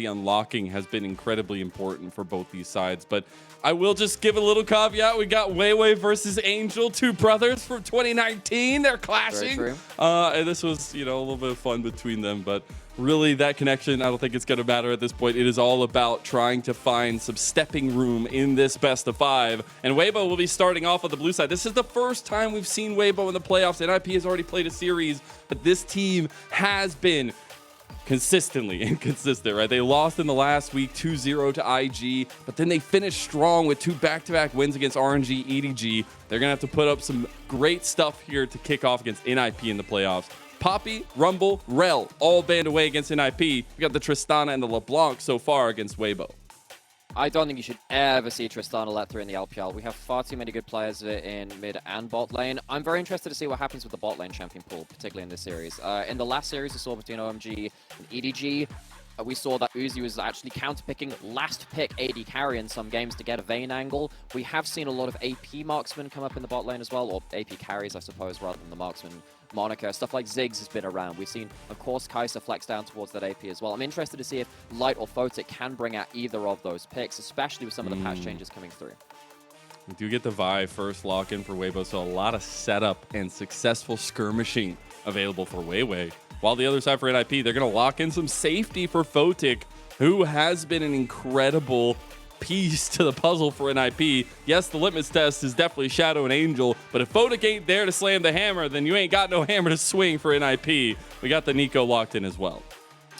the unlocking has been incredibly important for both these sides. But I will just give a little caveat. We got Weiwei versus Angel, two brothers from 2019. They're clashing. And this was, you know, a little bit of fun between them. But really, that connection, I don't think it's going to matter at this point. It is all about trying to find some stepping room in this best of 5. And Weibo will be starting off on the blue side. This is the first time we've seen Weibo in the playoffs. NIP has already played a series, but this team has been consistently inconsistent, right? They lost in the last week 2-0 to IG, but then they finished strong with 2 back-to-back wins against RNG, EDG. They're going to have to put up some great stuff here to kick off against NIP in the playoffs. Poppy, Rumble, Rel, all banned away against NIP. We got the Tristana and the LeBlanc so far against Weibo. I don't think you should ever see Tristana let through in the LPL. We have far too many good players in mid and bot lane. I'm very interested to see what happens with the bot lane champion pool, particularly in this series. In the last series we saw between OMG and EDG, we saw that Uzi was actually counterpicking last pick AD carry in some games to get a Vayne angle. We have seen a lot of AP marksmen come up in the bot lane as well, or AP carries, I suppose, rather than the marksman moniker. Stuff like Ziggs has been around. We've seen, of course, Kai'Sa flex down towards that AP as well. I'm interested to see if Light or Photic can bring out either of those picks, especially with some of the patch changes coming through. We do get the Vi first lock-in for Weibo, so a lot of setup and successful skirmishing available for Weiwei. While the other side for NIP, they're going to lock in some safety for Photic, who has been an incredible piece to the puzzle for NIP. Yes, the litmus test is definitely Shadow and Angel, but if Photic ain't there to slam the hammer, then you ain't got no hammer to swing for NIP. We got the Nico locked in as well.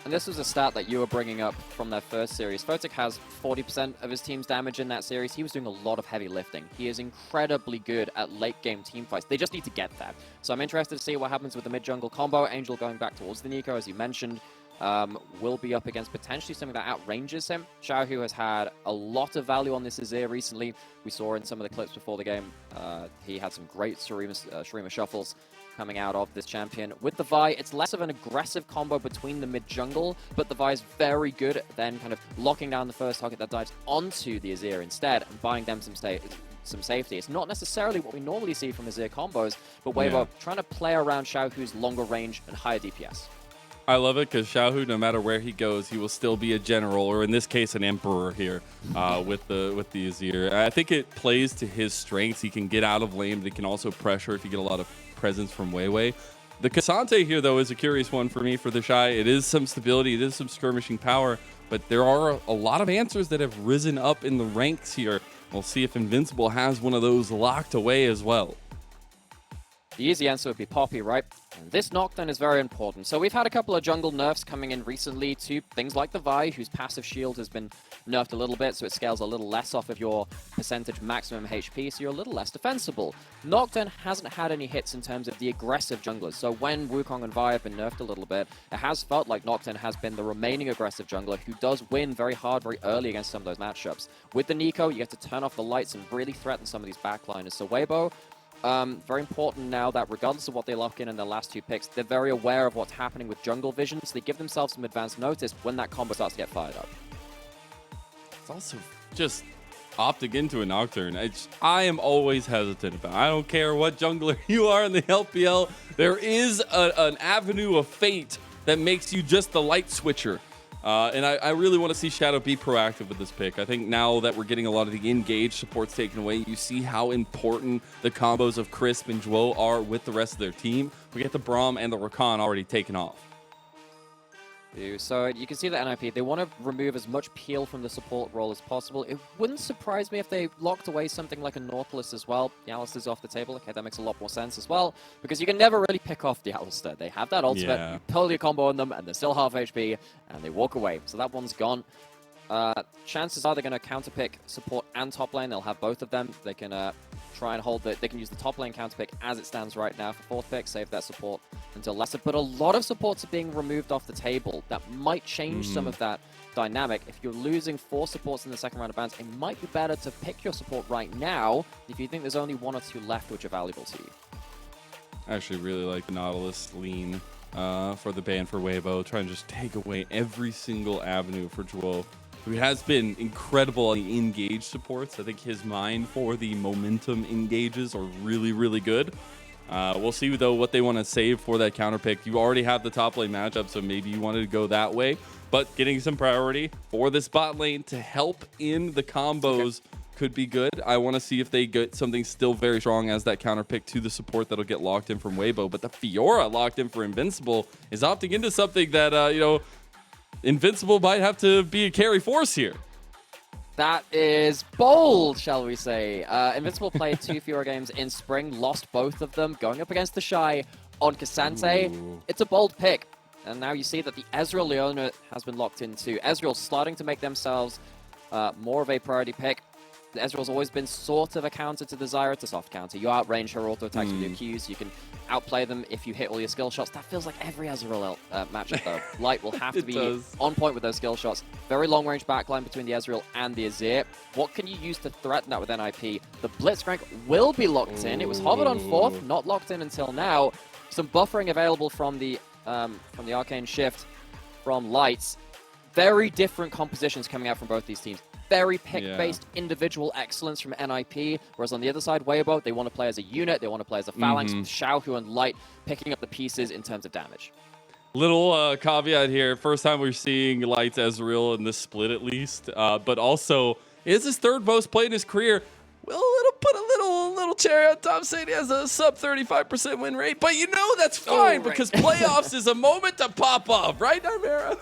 And this was a stat that you were bringing up from their first series. Photic has 40% of his team's damage in that series. He was doing a lot of heavy lifting. He is incredibly good at late-game team fights. They just need to get that. So I'm interested to see what happens with the mid-jungle combo. Angel going back towards the Nico, as you mentioned, will be up against potentially something that outranges him. Xiaohu has had a lot of value on this Azir recently. We saw in some of the clips before the game, he had some great Shurima shuffles coming out of this champion. With the Vi, it's less of an aggressive combo between the mid-jungle, but the Vi is very good at then kind of locking down the first target that dives onto the Azir instead and buying them some safety. It's not necessarily what we normally see from Azir combos, but Weibo trying to play around Xiaohu's longer range and higher DPS. I love it because Xiaohu, no matter where he goes, he will still be a general, or in this case, an emperor here with the Azir. I think it plays to his strengths. He can get out of lane, but he can also pressure if you get a lot of presence from Weiwei. The Cassante here, though, is a curious one for me for the Shy. It is some stability, it is some skirmishing power, but there are a lot of answers that have risen up in the ranks here. We'll see if Invincible has one of those locked away as well. The easy answer would be Poppy, right? And this knockdown is very important. So we've had a couple of jungle nerfs coming in recently to things like the Vi, whose passive shield has been nerfed a little bit, so it scales a little less off of your percentage maximum HP, so you're a little less defensible. Nocturne hasn't had any hits in terms of the aggressive junglers, so when Wukong and Vi have been nerfed a little bit, it has felt like Nocturne has been the remaining aggressive jungler who does win very hard, very early against some of those matchups. With the Nico, you get to turn off the lights and really threaten some of these backliners. So Weibo, very important now that regardless of what they lock in their last 2 picks, they're very aware of what's happening with jungle vision, so they give themselves some advanced notice when that combo starts to get fired up. It's also just opting into a Nocturne. I am always hesitant about it. I don't care what jungler you are in the LPL. There is an avenue of fate that makes you just the light switcher. And I really want to see Shadow be proactive with this pick. I think now that we're getting a lot of the engaged supports taken away, you see how important the combos of Crisp and Zhuo are with the rest of their team. We get the Braum and the Rakan already taken off. So you can see that NIP, they want to remove as much peel from the support role as possible. It wouldn't surprise me if they locked away something like a Nautilus as well. The Alistar's off the table. Okay, that makes a lot more sense as well, because you can never really pick off the Alistar. They have that ultimate, you pull your combo on them, and they're still half HP, and they walk away. So that one's gone. Chances are they're going to counterpick support and top lane. They'll have both of them. They can try and hold they can use the top lane counterpick as it stands right now for 4th pick, save that support until lesser. But a lot of supports are being removed off the table. That might change some of that dynamic. If you're losing 4 supports in the second round of bans, it might be better to pick your support right now if you think there's only 1 or 2 left which are valuable to you. I actually really like the Nautilus lean for the ban for Weibo, trying to just take away every single avenue for Zhuo, who has been incredible on the engage supports. I think his mind for the momentum engages are really, really good. We'll see, though, what they want to save for that counter pick. You already have the top lane matchup, so maybe you wanted to go that way. But getting some priority for this bot lane to help in the combos could be good. I want to see if they get something still very strong as that counter pick to the support that'll get locked in from Weibo. But the Fiora locked in for Invincible is opting into something that, you know, Invincible might have to be a carry force here. That is bold, shall we say. Invincible played 2 Fiora games in spring, lost both of them, going up against the Shy on Cassante. Ooh. It's a bold pick. And now you see that the Ezreal Leona has been locked into. Ezreal starting to make themselves more of a priority pick. Ezreal's always been sort of a counter to the Zyra. It's a soft counter. You outrange her auto attacks with your Qs. You can outplay them if you hit all your skill shots. That feels like every Ezreal matchup, though. Light will have to be on point with those skill shots. Very long range backline between the Ezreal and the Azir. What can you use to threaten that with NIP? The Blitzcrank will be locked in. It was hovered on 4th, not locked in until now. Some buffering available from the Arcane Shift from Lights. Very different compositions coming out from both these teams. Very pick-based individual excellence from NIP, whereas on the other side, Weibo, they want to play as a unit, they want to play as a phalanx, with Xiaohu and Light picking up the pieces in terms of damage. Little caveat here. First time we're seeing Light's Ezreal in this split, at least. But also, is his 3rd most played in his career. Well, it'll put a little cherry on top, saying he has a sub 35% win rate. But you know that's fine because playoffs is a moment to pop off, right, Nightmare?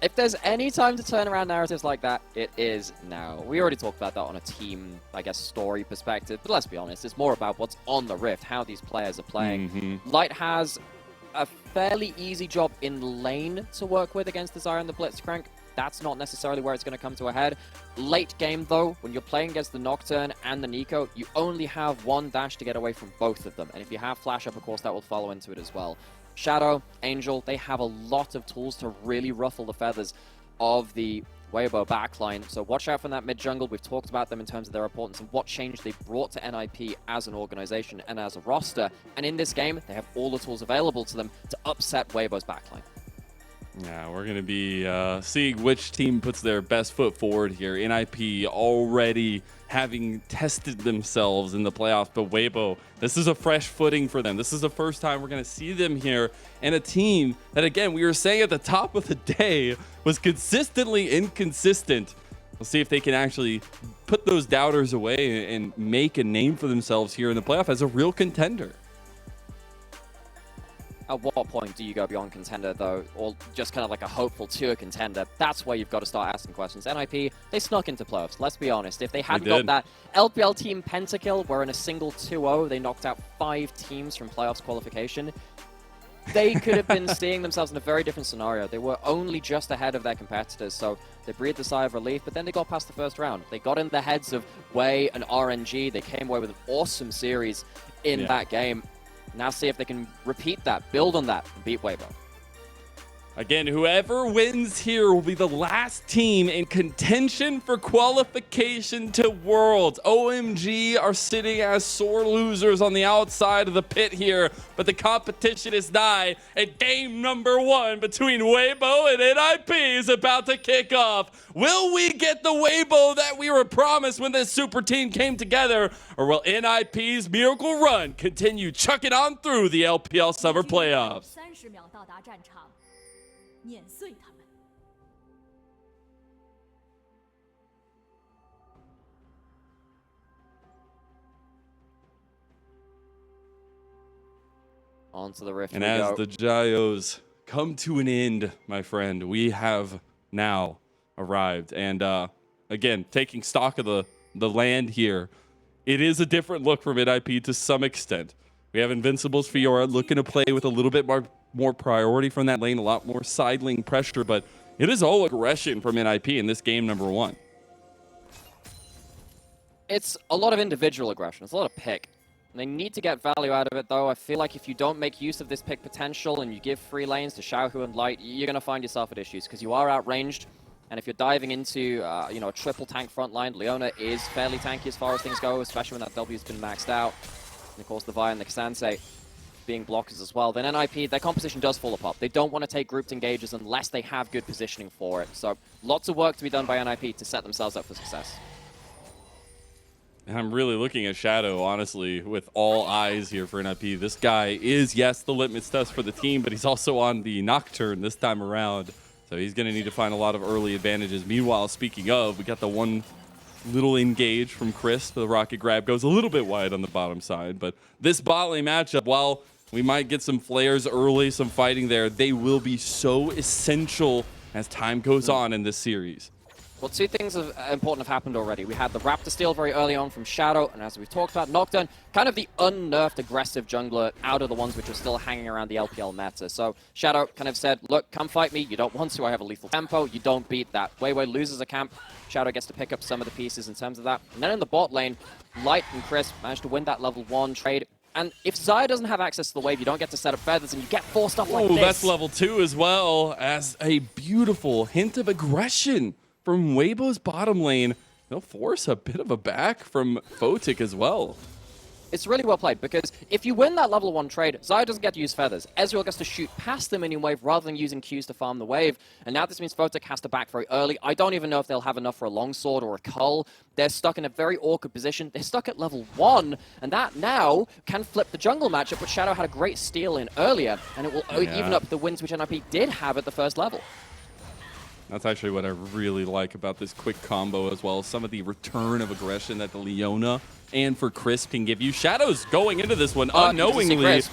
If there's any time to turn around narratives like that, it is now. We already talked about that on a team, I guess, story perspective. But let's be honest, it's more about what's on the Rift, how these players are playing. Light has a fairly easy job in lane to work with against the Zyra and the Blitzcrank. That's not necessarily where it's going to come to a head. Late game, though, when you're playing against the Nocturne and the Nico, you only have one dash to get away from both of them. And if you have Flash Up, of course, that will follow into it as well. Shadow, Angel, they have a lot of tools to really ruffle the feathers of the Weibo backline. So watch out for that mid-jungle. We've talked about them in terms of their importance and what change they brought to NIP as an organization and as a roster. And in this game, they have all the tools available to them to upset Weibo's backline. Yeah, we're going to be seeing which team puts their best foot forward here. NIP already having tested themselves in the playoffs, but Weibo, this is a fresh footing for them. This is the first time we're going to see them here, and a team that, again, we were saying at the top of the day was consistently inconsistent. We'll see if they can actually put those doubters away and make a name for themselves here in the playoff as a real contender. At what point do you go beyond contender, though, or just kind of like a hopeful to a contender? That's where you've got to start asking questions. NIP, they snuck into playoffs, let's be honest. If they hadn't got that LPL team pentakill, where in a single 2-0, they knocked out 5 teams from playoffs qualification, they could have been seeing themselves in a very different scenario. They were only just ahead of their competitors, so they breathed a sigh of relief, but then they got past the first round. They got in the heads of Wei and RNG. They came away with an awesome series in that game. Now see if they can repeat that, build on that, and beat Weibo. Again, whoever wins here will be the last team in contention for qualification to Worlds. OMG are sitting as sore losers on the outside of the pit here, but the competition is nigh, and game number 1 between Weibo and NIP is about to kick off. Will we get the Weibo that we were promised when this super team came together, or will NIP's miracle run continue chucking on through the LPL Summer Playoffs? 30秒到达战场，碾碎他们。Onto the Rift. And as the Gyos come to an end, my friend, we have now arrived. And again, taking stock of the land here, it is a different look from NIP to some extent. We have Invincible's Fiora looking to play with a little bit more priority from that lane, a lot more side lane pressure, but it is all aggression from NIP in this game number 1. It's a lot of individual aggression. It's a lot of pick. And they need to get value out of it, though. I feel like if you don't make use of this pick potential and you give free lanes to Xiaohu and Light, you're going to find yourself at issues because you are outranged. And if you're diving into you know, a triple tank front line, Leona is fairly tanky as far as things go, especially when that W's been maxed out. And of course, the Vi and the Cassante being blockers as well. Then NIP, their composition does fall apart. They don't want to take grouped engages unless they have good positioning for it. So lots of work to be done by NIP to set themselves up for success. And I'm really looking at Shadow, honestly, with all eyes here for NIP. This guy is, yes, the litmus test for the team, but he's also on the Nocturne this time around. So he's going to need to find a lot of early advantages. Meanwhile, speaking of, we got the one little engage from Chris. The rocket grab goes a little bit wide on the bottom side. But this bot lane matchup, while we might get some flares early, some fighting there, they will be so essential as time goes on in this series. Well, two things important have happened already. We had the Raptor steal very early on from Shadow, and as we've talked about, Nocturne, kind of the unnerfed aggressive jungler out of the ones which are still hanging around the LPL meta. So Shadow kind of said, look, come fight me. You don't want to. I have a lethal tempo. You don't beat that. Weiwei loses a camp. Shadow gets to pick up some of the pieces in terms of that. And then in the bot lane, Light and Chris managed to win that level 1 trade. And if Xayah doesn't have access to the wave, you don't get to set up feathers, and you get 4 stuff like this. That's level 2 as well, as a beautiful hint of aggression from Weibo's bottom lane. They'll force a bit of a back from Photic as well. It's really well played, because if you win that level 1 trade, Xayah doesn't get to use feathers. Ezreal gets to shoot past the minion wave rather than using Qs to farm the wave. And now this means Photic has to back very early. I don't even know if they'll have enough for a longsword or a cull. They're stuck in a very awkward position. They're stuck at level 1, and that now can flip the jungle matchup, which Shadow had a great steal in earlier, and it will even up the wins which NIP did have at the first level. That's actually what I really like about this quick combo as well. Some of the return of aggression that the Leona and for Chris can give you. Shadow's going into this one unknowingly.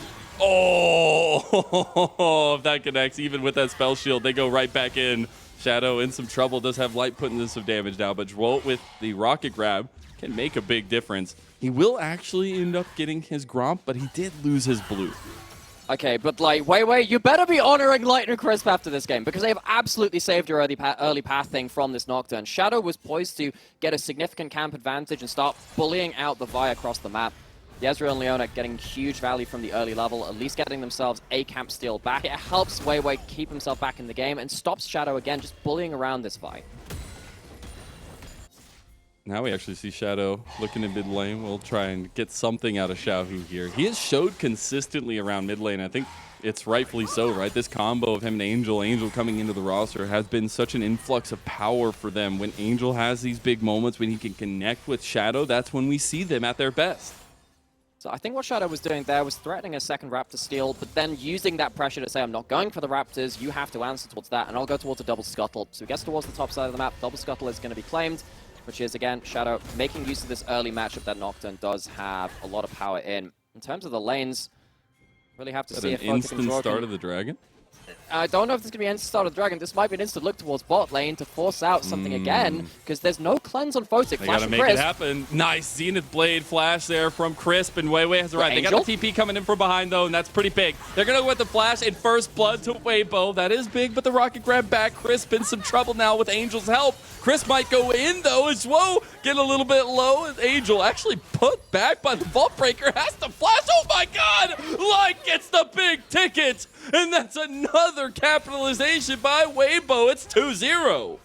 Oh, if that connects, even with that spell shield, they go right back in. Shadow in some trouble, does have Light putting in some damage now, but Jwolt with the rocket grab can make a big difference. He will actually end up getting his Gromp, but he did lose his blue. Okay, but like, wait, you better be honoring Light and Crisp after this game, because they have absolutely saved your early path thing from this Nocturne. Shadow was poised to get a significant camp advantage and start bullying out the Vi across the map. The Ezreal and Leona getting huge value from the early level, at least getting themselves a camp steal back. It helps Weiwei keep himself back in the game and stops Shadow again, just bullying around this Vi. Now we actually see Shadow looking in mid lane. We'll try and get something out of Xiaohu here. He has showed consistently around mid lane. I think it's rightfully so, right? This combo of him and Angel coming into the roster has been such an influx of power for them. When Angel has these big moments, when he can connect with Shadow, that's when we see them at their best. So I think what Shadow was doing there was threatening a second Raptor steal, but then using that pressure to say, I'm not going for the Raptors, you have to answer towards that, and I'll go towards a double scuttle. So he gets towards the top side of the map, double scuttle is going to be claimed, which is, again, Shadow making use of this early matchup that Nocturne does have a lot of power in. In terms of the lanes, really have to see if an instant start of the dragon? I don't know if this is going to be an instant start of the dragon. This might be an instant look towards bot lane to force out something again, because there's no cleanse on Photic. They gotta make it happen. Nice Zenith Blade flash there from Crisp, and Weiwei has arrived. They got the TP coming in from behind, though, and that's pretty big. They're going to go with the flash in first blood to Weibo. That is big, but the rocket grab back. Crisp in some trouble now with Angel's help. Crisp might go in, though, as whoa, get a little bit low. Angel actually put back by the Vault Breaker, has to flash. Oh my god! Light gets the big ticket, and that's another capitalization by Weibo. It's 2-0.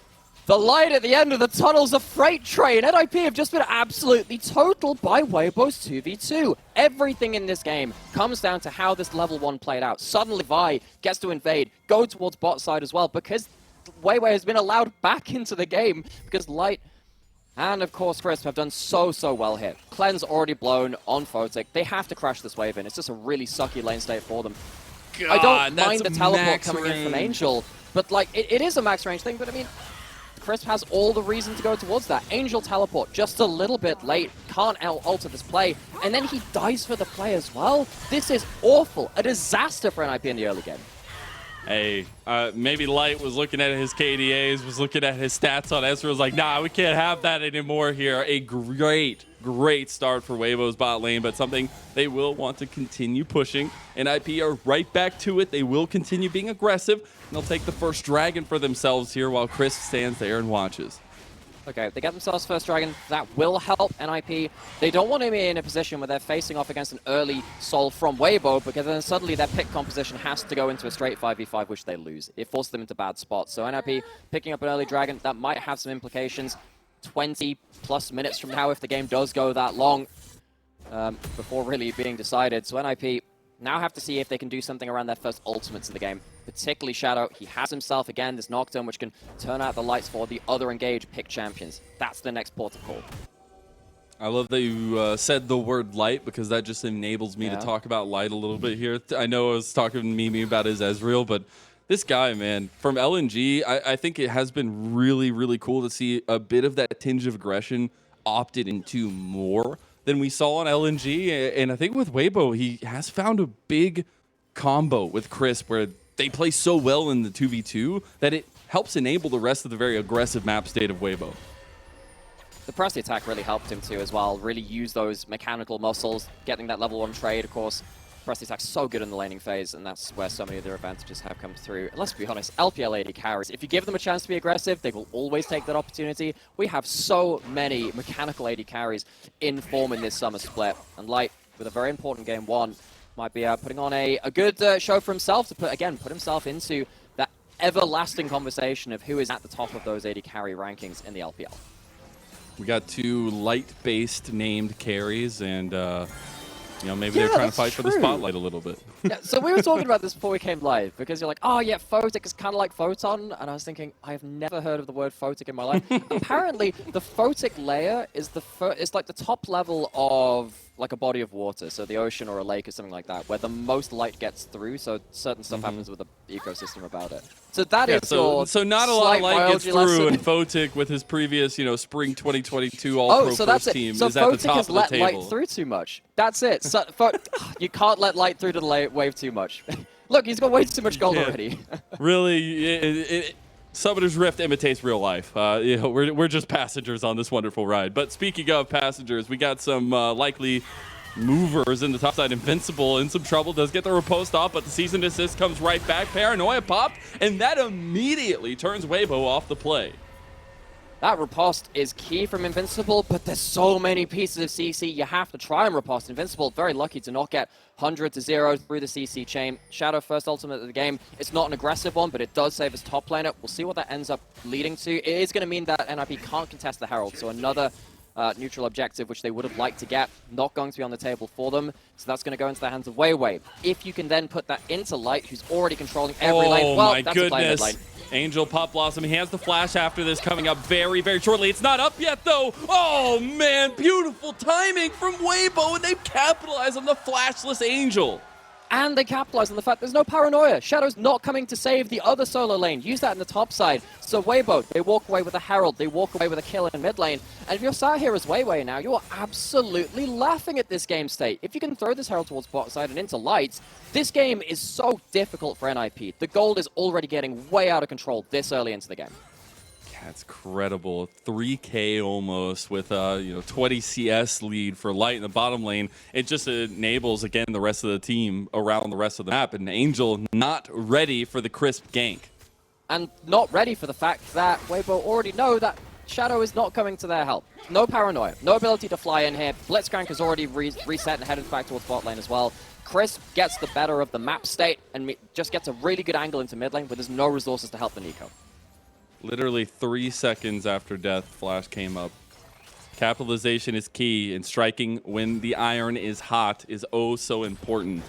The light at the end of the tunnel's a freight train. NIP have just been absolutely totaled by Weibo's 2v2. Everything in this game comes down to how this level 1 played out. Suddenly Vi gets to invade, go towards bot side as well, because Weiwei has been allowed back into the game, because Light and, of course, Crisp have done so well here. Cleanse already blown on Photic. They have to crash this wave in. It's just a really sucky lane state for them. God, I don't mind the teleport coming in from Angel, but like it is a max range thing, but I mean, Crisp has all the reason to go towards that. Angel teleport just a little bit late, can't alter this play, and then he dies for the play as well. This is awful, a disaster for NIP in the early game. Hey, maybe Light was looking at his KDAs, was looking at his stats on Ezreal, was like, nah, we can't have that anymore here. A great start for Weibo's bot lane, but something they will want to continue pushing. NIP are right back to it. They will continue being aggressive, and they'll take the first dragon for themselves here while Chris stands there and watches. Okay, they get themselves first dragon. That will help NIP. They don't want to be in a position where they're facing off against an early soul from Weibo, because then suddenly their pick composition has to go into a straight 5v5, which they lose. It forces them into bad spots. So NIP picking up an early dragon, that might have some implications. 20+ minutes from now, if the game does go that long, before really being decided. So NIP now have to see if they can do something around their first ultimates in the game. Particularly Shadow. He has himself, again, this Nocturne, which can turn out the lights for the other engaged pick champions. That's the next port of call. I love that you said the word light, because that just enables me to talk about light a little bit here. I know I was talking to Mimi about his Ezreal, but this guy, man, from LNG, I think it has been really, really cool to see a bit of that tinge of aggression opted into more than we saw on LNG. And I think with Weibo, he has found a big combo with Crisp where they play so well in the 2v2 that it helps enable the rest of the very aggressive map state of Weibo. The pressy attack really helped him too as well, really use those mechanical muscles, getting that level 1 trade, of course. Pressy attack's so good in the laning phase, and that's where so many of their advantages have come through. And let's be honest, LPL AD carries, if you give them a chance to be aggressive, they will always take that opportunity. We have so many mechanical AD carries in form in this summer split, and Light, with a very important game 1, might be putting on a good show for himself to put himself into that everlasting conversation of who is at the top of those AD carry rankings in the LPL. We got 2 light-based named carries, and you know, maybe they're trying to fight for the spotlight a little bit. Yeah, so we were talking about this before we came live, because you're like, oh yeah, Photic is kind of like Photon, and I was thinking, I have never heard of the word Photic in my life. Apparently, the Photic layer is like the top level of like a body of water, so the ocean or a lake or something like that, where the most light gets through, so certain stuff happens with the ecosystem about it. So that is so not a lot of light gets through, and Photic with his previous, spring 2022 All-Pro first team so is at the top has of the let table. light through too much. That's it. So, you can't let light through to the wave too much. Look, he's got way too much gold already. Really, Summoner's Rift imitates real life. We're just passengers on this wonderful ride. But speaking of passengers, we got some likely movers in the top side. Invincible in some trouble, does get the riposte off, but the season assist comes right back. Paranoia popped, and that immediately turns Weibo off the play. That riposte is key from Invincible, but there's so many pieces of CC. You have to try and riposte. Invincible, very lucky to not get 100 to 0 through the CC chain. Shadow first ultimate of the game. It's not an aggressive one, but it does save his top laner. We'll see what that ends up leading to. It is going to mean that NIP can't contest the Herald, so another neutral objective, which they would have liked to get, not going to be on the table for them. So that's going to go into the hands of Weiwei. If you can then put that into Light, who's already controlling every lane, well, that's a play mid-lane. Angel Pop Blossom, he has the flash after this coming up very, very shortly. It's not up yet, though. Oh, man, beautiful timing from Weibo, and they capitalize on the flashless Angel. And they capitalize on the fact there's no Paranoia. Shadow's not coming to save the other solo lane. Use that in the top side. So Weibo, they walk away with a Herald. They walk away with a kill in mid lane. And if you're sat here as Weiwei now, you're absolutely laughing at this game state. If you can throw this Herald towards bot side and into Lights, this game is so difficult for NIP. The gold is already getting way out of control this early into the game. That's credible. 3K almost with a 20 CS lead for Light in the bottom lane. It just enables, again, the rest of the team around the rest of the map. And Angel not ready for the crisp gank. And not ready for the fact that Weibo already know that Shadow is not coming to their help. No Paranoia. No ability to fly in here. Blitzcrank has already reset and headed back towards bot lane as well. Crisp gets the better of the map state and just gets a really good angle into mid lane, but there's no resources to help the Nico. Literally 3 seconds after death, flash came up. Capitalization is key, and striking when the iron is hot is oh so important.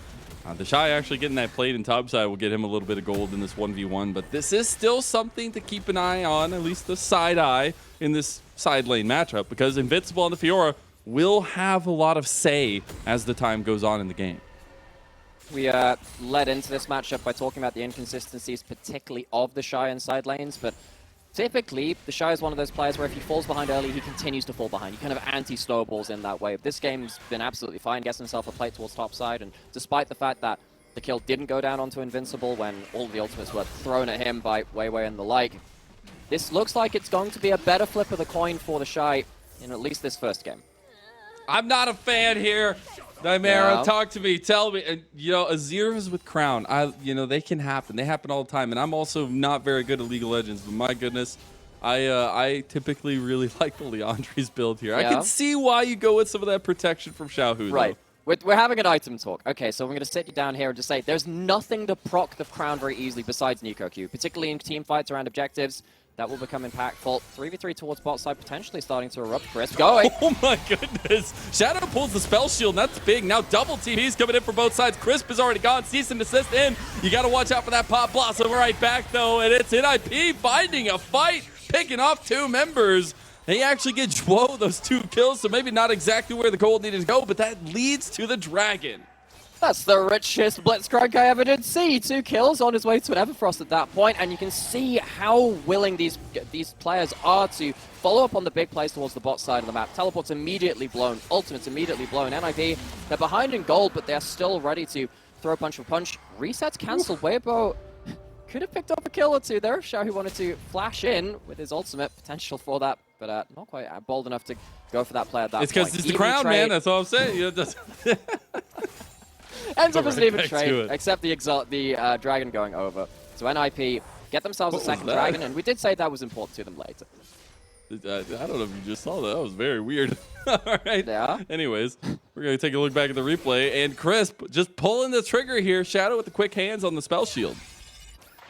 The Shy actually getting that plate in topside will get him a little bit of gold in this 1v1, but this is still something to keep an eye on, at least the side eye in this side lane matchup, because Invincible and the Fiora will have a lot of say as the time goes on in the game. We led into this matchup by talking about the inconsistencies, particularly of the Shy in side lanes, but typically, the Shy is one of those players where if he falls behind early, he continues to fall behind. You kind of anti-snowballs in that way. This game's been absolutely fine, gets himself a plate towards top side, and despite the fact that the kill didn't go down onto Invincible when all the ultimates were thrown at him by Weiwei and the like, this looks like it's going to be a better flip of the coin for the Shy in at least this first game. I'm not a fan here. Nightmare, talk to me. Tell me. Azirs with Crown. They can happen. They happen all the time. And I'm also not very good at League of Legends. But my goodness, I typically really like the Leandri's build here. Yeah. I can see why you go with some of that protection from Xiaohu. Right. We're having an item talk. Okay, so I'm going to sit you down here and just say there's nothing to proc the Crown very easily besides Nico Q, particularly in team fights around objectives. That will become impactful. 3v3 towards bot side, potentially starting to erupt. Crisp going. Oh my goodness. Shadow pulls the spell shield, and that's big. Now double TP's coming in for both sides. Crisp is already gone. Cease and desist in. You got to watch out for that pop blossom right back, though. And it's NIP finding a fight, picking off 2 members. They actually get Zhuo those 2 kills, so maybe not exactly where the gold needed to go, but that leads to the Dragon. That's the richest Blitzcrank I ever did see. 2 kills on his way to an Everfrost at that point, and you can see how willing these players are to follow up on the big plays towards the bot side of the map. Teleport's immediately blown, ultimate's immediately blown. NIP, they're behind in gold, but they're still ready to throw punch for punch. Resets cancelled. Weibo could have picked up a kill or 2 there. Xiao, who wanted to flash in with his ultimate, potential for that, but not quite bold enough to go for that play at that point. It's because it's the crown, man. That's all I'm saying. You know, ends up as an even trade, except the dragon going over. So NIP get themselves a second dragon, and we did say that was important to them later. I don't know if you just saw that. That was very weird. All right. Yeah. Anyways, we're going to take a look back at the replay, and Crisp just pulling the trigger here. Shadow with the quick hands on the spell shield.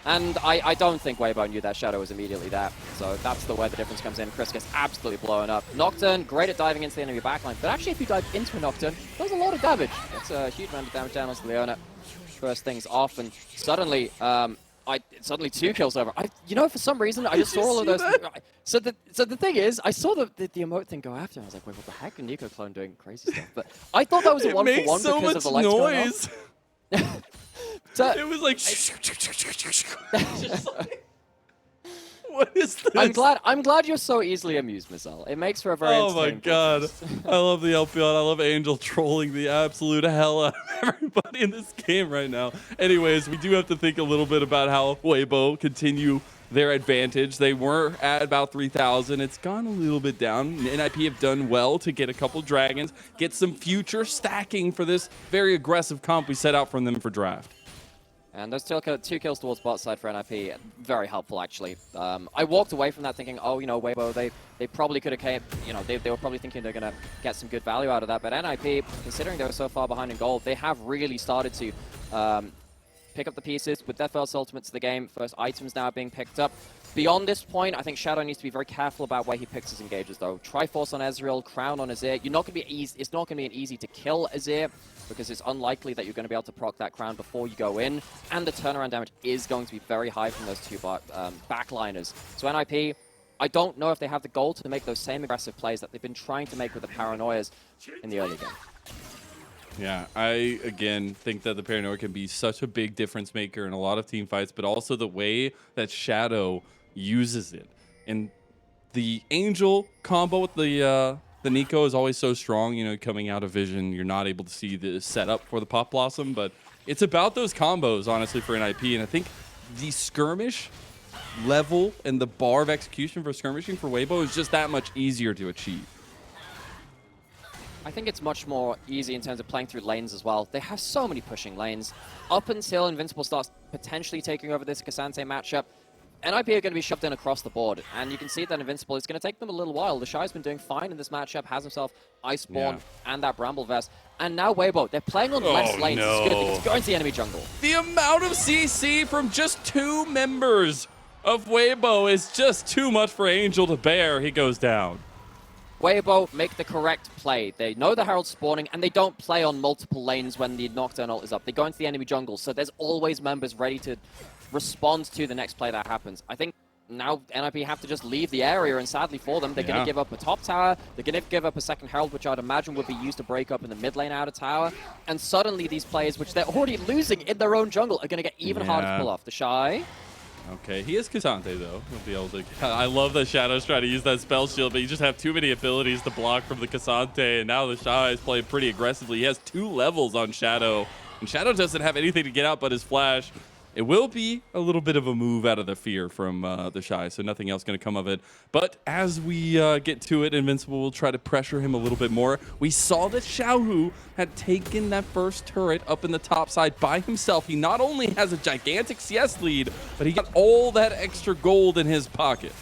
And I don't think Weibo knew that Shadow was immediately there. So that's where the difference comes in. Chris gets absolutely blown up. Nocturne, great at diving into the enemy backline. But actually, if you dive into a Nocturne, does a lot of damage. Gets a huge amount of damage down onto Leona. First things off, and suddenly, suddenly 2 kills over. You know, for some reason, I just saw all of those. So the thing is, I saw the emote thing go after, and I was like, wait, what the heck? And Nico Clone doing crazy stuff. But I thought that was a 1-for-1 so because of the lights going off. So, it was like, what is this? I'm glad you're so easily amused, Missile. It makes for a very entertaining god. I love the LPL. I love Angel trolling the absolute hell out of everybody in this game right now. Anyways, we do have to think a little bit about how Weibo continue their advantage. They were at about 3,000. It's gone a little bit down. NIP have done well to get a couple dragons, get some future stacking for this very aggressive comp we set out from them for draft. And those 2 kills towards bot side for NIP, very helpful actually. I walked away from that thinking, oh, you know, Weibo, they probably could have came, you know, they were probably thinking they're going to get some good value out of that. But NIP, considering they were so far behind in gold, they have really started to pick up the pieces with their first ultimates of the game. First items now being picked up. Beyond this point, I think Shadow needs to be very careful about where he picks his engages, though. Triforce on Ezreal, Crown on Azir. You're not going to be easy. It's not going to be an easy to kill Azir because it's unlikely that you're going to be able to proc that Crown before you go in, and the turnaround damage is going to be very high from those 2 backliners. So NIP, I don't know if they have the goal to make those same aggressive plays that they've been trying to make with the Paranoias in the early game. Yeah, I, again, think that the Paranoia can be such a big difference maker in a lot of team fights, but also the way that Shadow uses it. And the Angel combo with the Nico is always so strong, you know, coming out of vision, you're not able to see the setup for the Pop Blossom, but it's about those combos, honestly, for NIP, and I think the skirmish level and the bar of execution for skirmishing for Weibo is just that much easier to achieve. I think it's much more easy in terms of playing through lanes as well. They have so many pushing lanes. Up until Invincible starts potentially taking over this Cassante matchup, NIP are going to be shoved in across the board, and you can see that Invincible is going to take them a little while. The Shy's been doing fine in this matchup, has himself Iceborne and that Bramble Vest, and now Weibo, they're playing on less lanes. No. It's good because it's going to the enemy jungle. The amount of CC from just 2 members of Weibo is just too much for Angel to bear. He goes down. Weibo make the correct play. They know the Herald's spawning, and they don't play on multiple lanes when the Nocturne ult is up. They go into the enemy jungle, so there's always members ready to respond to the next play that happens. I think now NIP have to just leave the area, and sadly for them, they're going to give up a top tower, they're going to give up a second Herald, which I'd imagine would be used to break up in the mid lane outer tower, and suddenly these players, which they're already losing in their own jungle, are going to get even harder to pull off. The Shy. Okay, he is Cassante, though. He'll be able to... I love that Shadow's trying to use that spell shield, but you just have too many abilities to block from the Cassante, and now the Shy is playing pretty aggressively. He has 2 levels on Shadow, and Shadow doesn't have anything to get out but his flash. It will be a little bit of a move out of the fear from the Shy, so nothing else going to come of it. But as we get to it, Invincible will try to pressure him a little bit more. We saw that Xiaohu had taken that first turret up in the top side by himself. He not only has a gigantic CS lead, but he got all that extra gold in his pocket.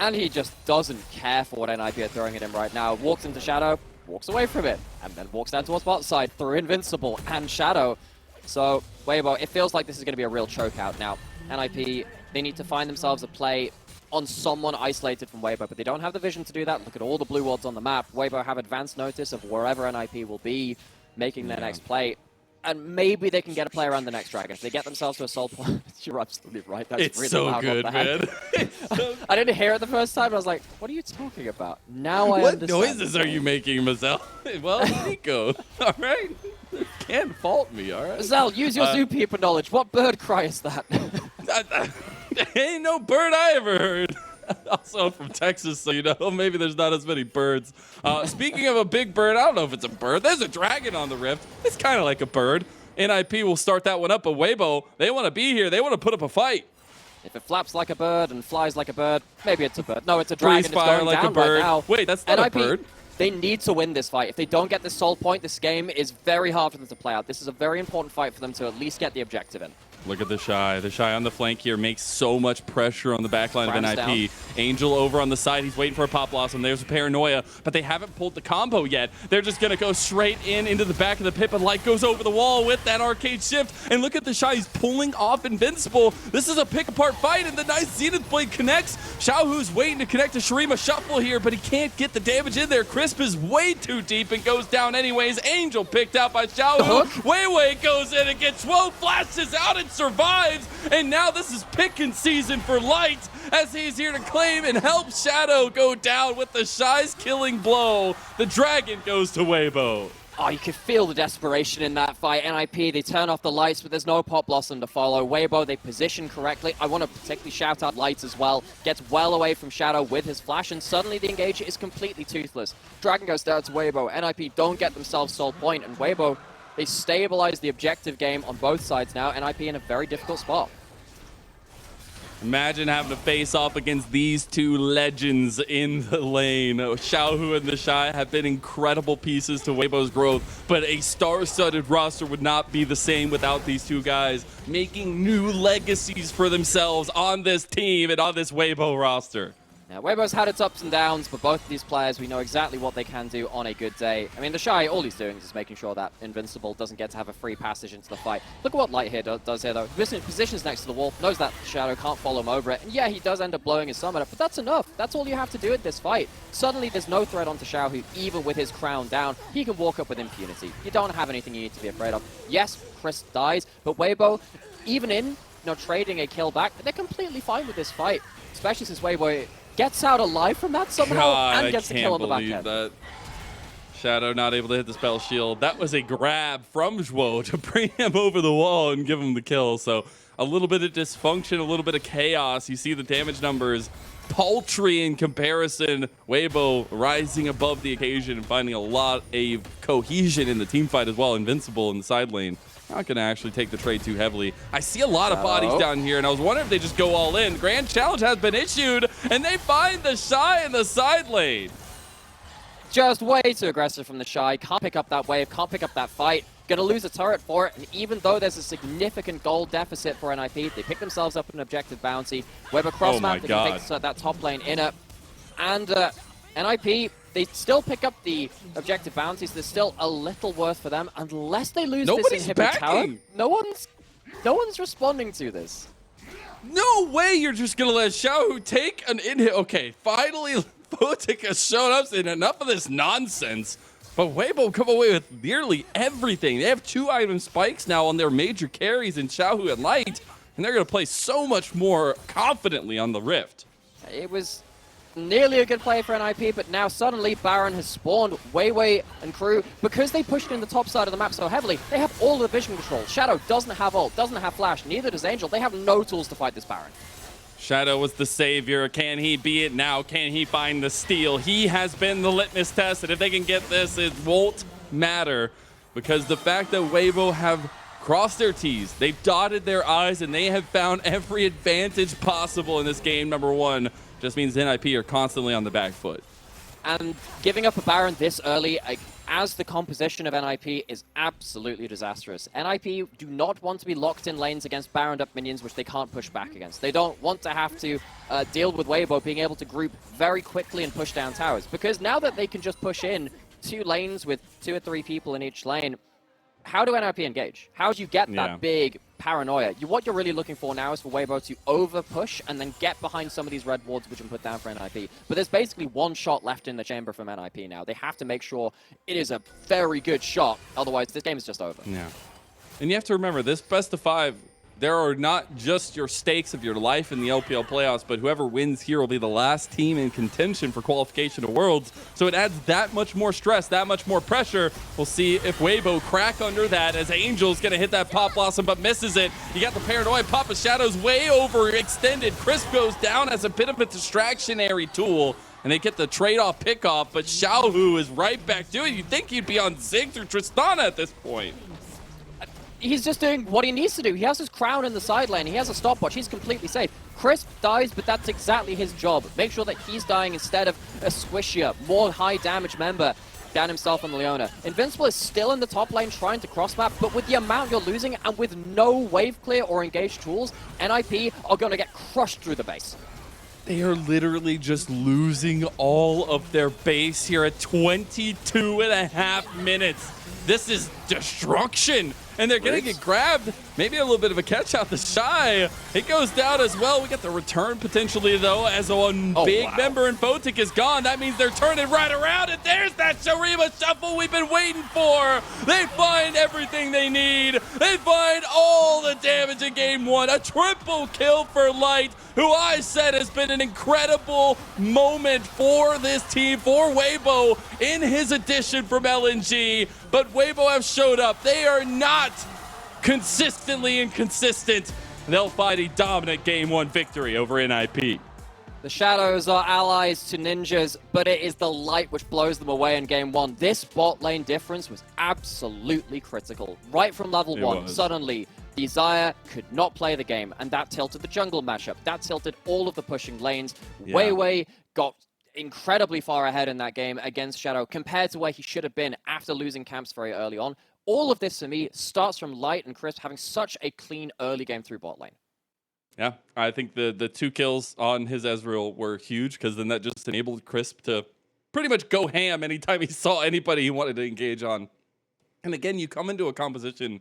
And he just doesn't care for what NIP are throwing at him right now. Walks into Shadow, walks away from it, and then walks down towards bot side through Invincible and Shadow. So, Weibo, it feels like this is going to be a real choke out now. NIP, they need to find themselves a play on someone isolated from Weibo, but they don't have the vision to do that. Look at all the blue wards on the map. Weibo have advanced notice of wherever NIP will be making their next play. and maybe they can get a play around the next dragon. If they get themselves to a soul point, you're absolutely right. That's It's really so loud. good, man. I didn't hear it the first time. I was like, what are you talking about? Now I What understand. noises are you making, Mazel? Well, Nico, all right? Can't fault me, all right? Mazel, use your zookeeper knowledge. What bird cry is that? Ain't no bird I ever heard. Also, I'm from Texas, so you know, maybe there's not as many birds. Speaking of a big bird, I don't know if it's a bird. There's a dragon on the rift. It's kind of like a bird. NIP will start that one up, but Weibo, they want to be here. They want to put up a fight. If it flaps like a bird and flies like a bird, maybe it's a bird. No, it's a dragon. Freeze fire like a bird. Right now. Wait, that's not NIP, a bird. They need to win this fight. If they don't get this soul point, this game is very hard for them to play out. This is a very important fight for them to at least get the objective in. Look at the Shy. The Shy on the flank here makes so much pressure on the backline of NIP. Down. Angel over on the side. He's waiting for a Pop Blossom. There's a Paranoia, but they haven't pulled the combo yet. They're just going to go straight into the back of the pit, but Light goes over the wall with that arcade shift. And look at the Shy. He's pulling off Invincible. This is a pick-apart fight, and the nice Zenith Blade connects. Xiaohu's waiting to connect to Shurima Shuffle here, but he can't get the damage in there. Crisp is way too deep and goes down anyways. Angel picked out by Xiaohu. Weiwei goes in and gets Woe, flashes out and survives. And now this is picking season for Light as he's here to claim and help Shadow go down with the Shy's killing blow. The dragon goes to Weibo. Oh, you can feel the desperation in that fight. NIP, they turn off the lights, but there's no Pop Blossom to follow. Weibo, they position correctly. I want to particularly shout out Lights as well. Gets well away from Shadow with his flash, and suddenly the engager is completely toothless. Dragon goes down to Weibo. NIP don't get themselves soul point, and Weibo, they stabilize the objective game on both sides now. NIP in a very difficult spot. Imagine having to face off against these two legends in the lane. Xiaohu and the Shy have been incredible pieces to Weibo's growth, but a star-studded roster would not be the same without these two guys making new legacies for themselves on this team and on this Weibo roster. Now, Weibo's had its ups and downs, but both of these players, we know exactly what they can do on a good day. I mean, the Shy, all he's doing is just making sure that Invincible doesn't get to have a free passage into the fight. Look at what Light here does here, though. Positions next to the wall, knows that Shadow can't follow him over it. And yeah, he does end up blowing his summon up, but that's enough. That's all you have to do at this fight. Suddenly, there's no threat onto Xiaohu, even with his crown down. He can walk up with impunity. You don't have anything you need to be afraid of. Yes, Chris dies, but Weibo, even in trading a kill back, they're completely fine with this fight, especially since Weibo gets out alive from that somehow and gets the kill on the back end. That. Shadow not able to hit the spell shield. That was a grab from Zhuo to bring him over the wall and give him the kill. So a little bit of dysfunction, a little bit of chaos. You see the damage numbers paltry in comparison. Weibo rising above the occasion and finding a lot of cohesion in the team fight as well. Invincible in the side lane. Not going to actually take the trade too heavily. I see a lot of bodies down here, and I was wondering if they just go all in. Grand Challenge has been issued, and they find the Shy in the side lane. Just way too aggressive from the Shy. Can't pick up that wave, can't pick up that fight. Gonna lose a turret for it, and even though there's a significant gold deficit for NIP, they pick themselves up an objective bounty. Weber cross-map, they can take that top lane inner. And NIP, they still pick up the objective bounties. There's still a little worth for them, unless they lose this inhibitor tower. No one's responding to this. No way you're just gonna let Xiaohu take an inhib. Okay, finally Photic has shown up and enough of this nonsense. But Weibo come away with nearly everything. They have 2 item spikes now on their major carries in Xiaohu and Light, and they're gonna play so much more confidently on the Rift. It was nearly a good play for NIP, but now suddenly Baron has spawned. Weiwei and crew, because they pushed in the top side of the map so heavily, they have all the vision control. Shadow doesn't have ult, doesn't have flash, neither does Angel. They have no tools to fight this Baron. Shadow was the savior. Can he be it now? Can he find the steal? He has been the litmus test, and if they can get this, it won't matter. Because the fact that Weibo have crossed their T's, they've dotted their I's, and they have found every advantage possible in this game, number 1, just means NIP are constantly on the back foot. And giving up a Baron this early, as the composition of NIP is absolutely disastrous. NIP do not want to be locked in lanes against Baroned up minions, which they can't push back against. They don't want to have to deal with Weibo being able to group very quickly and push down towers. Because now that they can just push in 2 lanes with 2 or 3 people in each lane, how do NIP engage? How do you get that big paranoia? What you're really looking for now is for Weibo to over-push and then get behind some of these red wards which have been put down for NIP. But there's basically 1 shot left in the chamber from NIP now. They have to make sure it is a very good shot, otherwise this game is just over. Yeah. And you have to remember, this best of 5, there are not just your stakes of your life in the LPL playoffs, but whoever wins here will be the last team in contention for qualification to Worlds. So it adds that much more stress, that much more pressure. We'll see if Weibo crack under that as Angel's going to hit that Pop Blossom, but misses it. You got the Paranoia. Papa Shadow's way overextended. Crisp goes down as a bit of a distractionary tool. And they get the trade-off pick-off, but Xiaohu is right back to it. You'd think he'd be on Ziggs or Tristana at this point. He's just doing what he needs to do. He has his crown in the side lane. He has a stopwatch. He's completely safe. Crisp dies, but that's exactly his job. Make sure that he's dying instead of a squishier, more high damage member than himself and Leona. Invincible is still in the top lane trying to cross-map, but with the amount you're losing and with no wave clear or engaged tools, NIP are going to get crushed through the base. They are literally just losing all of their base here at 22.5 minutes. This is destruction. And they're going to get grabbed. Maybe a little bit of a catch out the Shy. It goes down as well. We got the return potentially, though, as one big member in Photic is gone. That means they're turning right around. And there's that Shurima shuffle we've been waiting for. They find everything they need. They find all the damage in game 1. A triple kill for Light, who I said has been an incredible moment for this team, for Weibo in his addition from LNG. But Weibo have showed up. They are not consistently inconsistent. They'll find a dominant game 1 victory over NIP. The Shadows are allies to Ninjas, but it is the Light which blows them away in game 1. This bot lane difference was absolutely critical. Right from level 1, suddenly Desire could not play the game, and that tilted the jungle matchup. That tilted all of the pushing lanes. Weiwei got incredibly far ahead in that game against Shadow compared to where he should have been after losing camps very early on. All of this, for me, starts from Light and Crisp having such a clean early game through bot lane. Yeah, I think the 2 kills on his Ezreal were huge, because then that just enabled Crisp to pretty much go ham anytime he saw anybody he wanted to engage on. And again, you come into a composition